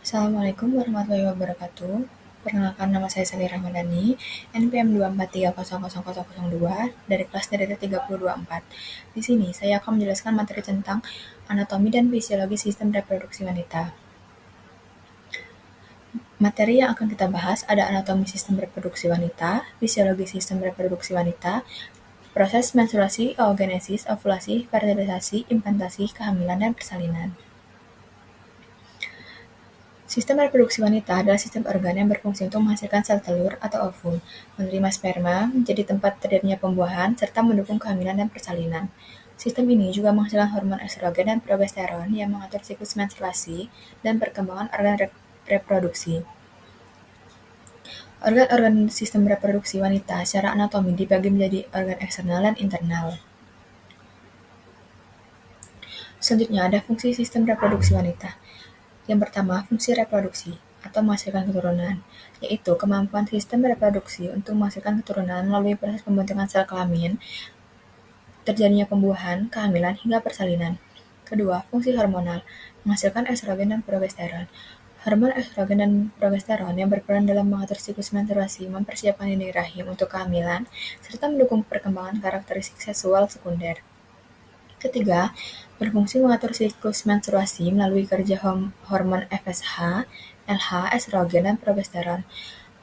Assalamualaikum warahmatullahi wabarakatuh. Perkenalkan, nama saya Sally Ramadhani, NPM 243000002 dari kelas DDT 3024. Di sini saya akan menjelaskan materi tentang anatomi dan fisiologi sistem reproduksi wanita. Materi yang akan kita bahas ada anatomi sistem reproduksi wanita, fisiologi sistem reproduksi wanita, proses menstruasi, oogenesis, ovulasi, fertilisasi, implantasi, kehamilan, dan persalinan. Sistem reproduksi wanita adalah sistem organ yang berfungsi untuk menghasilkan sel telur atau ovum, menerima sperma, menjadi tempat terjadinya pembuahan, serta mendukung kehamilan dan persalinan. Sistem ini juga menghasilkan hormon estrogen dan progesteron yang mengatur siklus menstruasi dan perkembangan organ reproduksi. Organ-organ sistem reproduksi wanita secara anatomi dibagi menjadi organ eksternal dan internal. Selanjutnya ada fungsi sistem reproduksi wanita. Yang pertama, fungsi reproduksi atau menghasilkan keturunan, yaitu kemampuan sistem reproduksi untuk menghasilkan keturunan melalui proses pembentukan sel kelamin, terjadinya pembuahan, kehamilan, hingga persalinan. Kedua, fungsi hormonal, menghasilkan estrogen dan progesteron. Hormon estrogen dan progesteron yang berperan dalam mengatur siklus menstruasi, mempersiapkan dinding rahim untuk kehamilan, serta mendukung perkembangan karakteristik seksual sekunder. Ketiga, berfungsi mengatur siklus menstruasi melalui kerja hormon FSH, LH, estrogen, dan progesteron.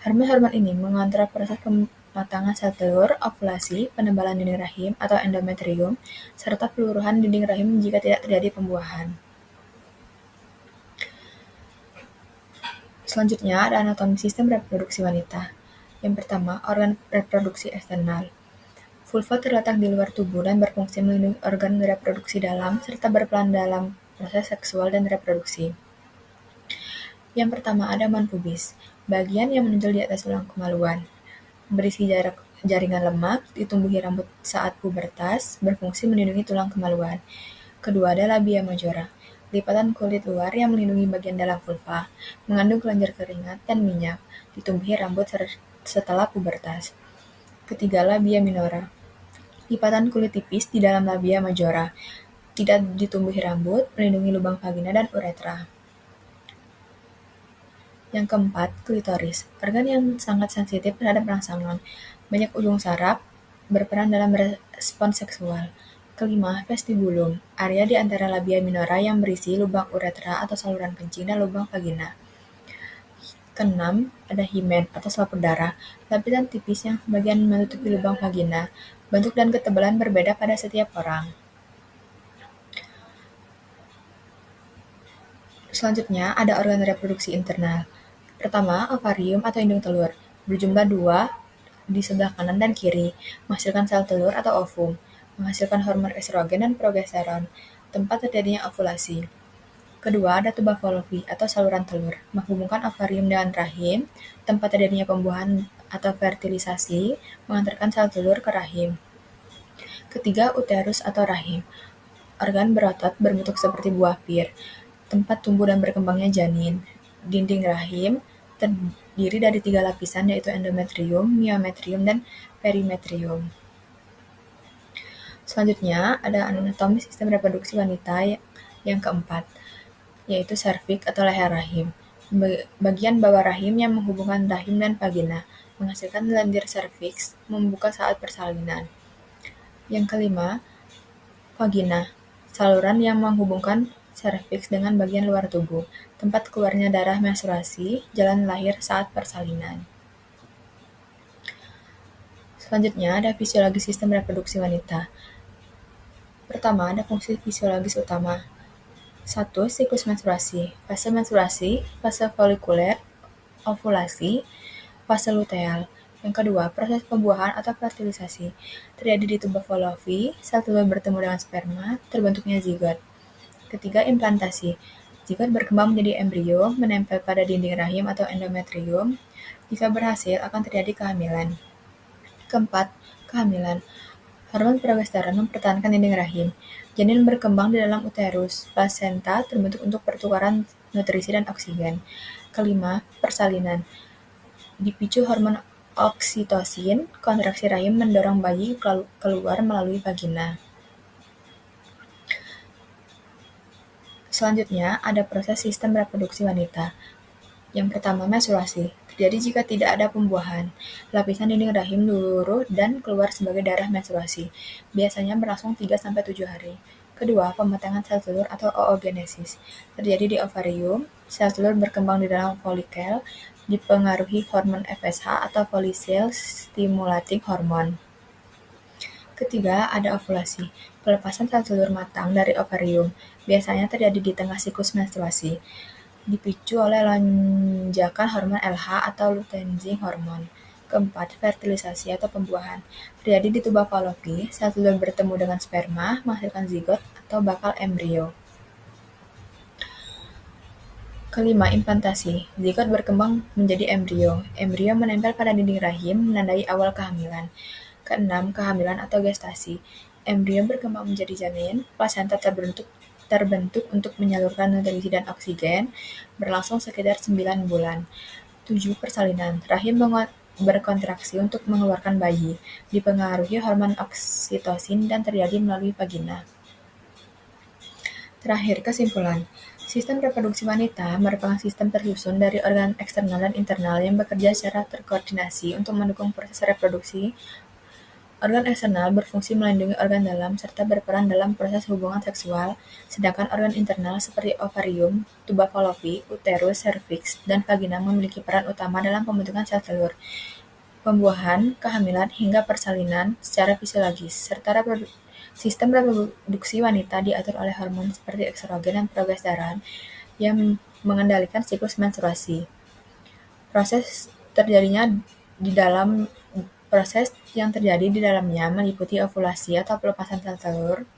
Hormon-hormon ini mengontrol proses pematangan sel telur, ovulasi, penebalan dinding rahim atau endometrium, serta peluruhan dinding rahim jika tidak terjadi pembuahan. Selanjutnya ada anatomi sistem reproduksi wanita. Yang pertama, organ reproduksi eksternal. Vulva terletak di luar tubuh dan berfungsi melindungi organ reproduksi dalam serta berperan dalam proses seksual dan reproduksi. Yang pertama ada man pubis, bagian yang menonjol di atas tulang kemaluan. Berisi jaringan lemak, ditumbuhi rambut saat pubertas, berfungsi melindungi tulang kemaluan. Kedua ada labia majora, lipatan kulit luar yang melindungi bagian dalam vulva, mengandung kelenjar keringat dan minyak, ditumbuhi rambut setelah pubertas. Ketiga labia minora, lipatan kulit tipis di dalam labia majora, tidak ditumbuhi rambut, melindungi lubang vagina dan uretra. Yang keempat, klitoris, organ yang sangat sensitif terhadap rangsangan, banyak ujung saraf, berperan dalam respon seksual. Kelima, vestibulum, area di antara labia minora yang berisi lubang uretra atau saluran kencing dan lubang vagina. Keenam, ada himen atau selaput darah, lapisan tipis yang sebagian menutupi lubang vagina. Bentuk dan ketebalan berbeda pada setiap orang. Selanjutnya, ada organ reproduksi internal. Pertama, ovarium atau indung telur, berjumlah 2 di sebelah kanan dan kiri, menghasilkan sel telur atau ovum, menghasilkan hormon estrogen dan progesteron, tempat terjadinya ovulasi. Kedua, ada tuba Fallopi atau saluran telur, menghubungkan ovarium dengan rahim, tempat terjadinya pembuahan atau fertilisasi, mengantarkan sel telur ke rahim. Ketiga, uterus atau rahim, organ berotot berbentuk seperti buah pir, tempat tumbuh dan berkembangnya janin. Dinding rahim terdiri dari 3 lapisan yaitu endometrium, myometrium, dan perimetrium. Selanjutnya ada anatomi sistem reproduksi wanita yang keempat, yaitu serviks atau leher rahim, bagian bawah rahim yang menghubungkan rahim dan vagina, menghasilkan lendir serviks, membuka saat persalinan. Yang kelima, vagina, saluran yang menghubungkan serviks dengan bagian luar tubuh, tempat keluarnya darah menstruasi, jalan lahir saat persalinan. Selanjutnya ada fisiologi sistem reproduksi wanita. Pertama, ada fungsi fisiologis utama. 1. Siklus menstruasi, fase folikuler, ovulasi, fase luteal. Yang kedua, proses pembuahan atau fertilisasi. Terjadi di tuba Fallopi, sel telur bertemu dengan sperma, terbentuknya zigot. Ketiga, implantasi. Zigot berkembang menjadi embrio, menempel pada dinding rahim atau endometrium. Jika berhasil, akan terjadi kehamilan. Keempat, kehamilan. Hormon progesteron mempertahankan dinding rahim. Janin berkembang di dalam uterus. Plasenta terbentuk untuk pertukaran nutrisi dan oksigen. Kelima, persalinan. Dipicu hormon oksitosin, kontraksi rahim mendorong bayi keluar melalui vagina. Selanjutnya, ada proses sistem reproduksi wanita. Yang pertama, menstruasi. Terjadi jika tidak ada pembuahan. Lapisan dinding rahim luruh dan keluar sebagai darah menstruasi. Biasanya berlangsung 3-7 hari. Kedua, pematangan sel telur atau oogenesis. Terjadi di ovarium, sel telur berkembang di dalam folikel, dipengaruhi hormon FSH atau Follicle Stimulating Hormone. Ketiga, ada ovulasi. Pelepasan sel telur matang dari ovarium. Biasanya terjadi di tengah siklus menstruasi, dipicu oleh lonjakan hormon LH atau luteinizing hormone. Keempat, fertilisasi atau pembuahan. Terjadi di tuba Fallopi, sel telur bertemu dengan sperma, menghasilkan zigot atau bakal embrio. Kelima, implantasi. Zigot berkembang menjadi embrio. Embrio menempel pada dinding rahim, menandai awal kehamilan. Keenam, kehamilan atau gestasi. Embrio berkembang menjadi janin, plasenta terbentuk untuk menyalurkan nutrisi dan oksigen, berlangsung sekitar 9 bulan. 7. Persalinan. Rahim berkontraksi untuk mengeluarkan bayi, dipengaruhi hormon oksitosin dan terjadi melalui vagina. Terakhir, kesimpulan. Sistem reproduksi wanita merupakan sistem tersusun dari organ eksternal dan internal yang bekerja secara terkoordinasi untuk mendukung proses reproduksi. Organ eksternal berfungsi melindungi organ dalam serta berperan dalam proses hubungan seksual, sedangkan organ internal seperti ovarium, tuba Fallopi, uterus, serviks, dan vagina memiliki peran utama dalam pembentukan sel telur, pembuahan, kehamilan, hingga persalinan secara fisiologis, serta sistem reproduksi wanita diatur oleh hormon seperti estrogen dan progesteron yang mengendalikan siklus menstruasi. Proses yang terjadi di dalamnya meliputi ovulasi atau pelepasan sel telur,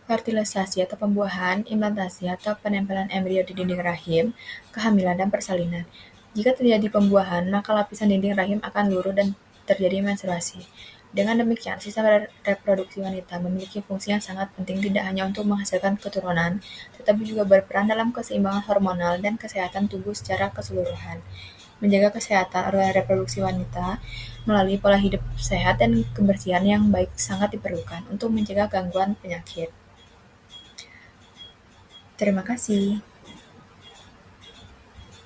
fertilisasi atau pembuahan, implantasi atau penempelan embrio di dinding rahim, kehamilan, dan persalinan. Jika terjadi pembuahan, maka lapisan dinding rahim akan luruh dan terjadi menstruasi. Dengan demikian, sistem reproduksi wanita memiliki fungsi yang sangat penting tidak hanya untuk menghasilkan keturunan, tetapi juga berperan dalam keseimbangan hormonal dan kesehatan tubuh secara keseluruhan. Menjaga kesehatan organ reproduksi wanita melalui pola hidup sehat dan kebersihan yang baik sangat diperlukan untuk mencegah gangguan penyakit. Terima kasih.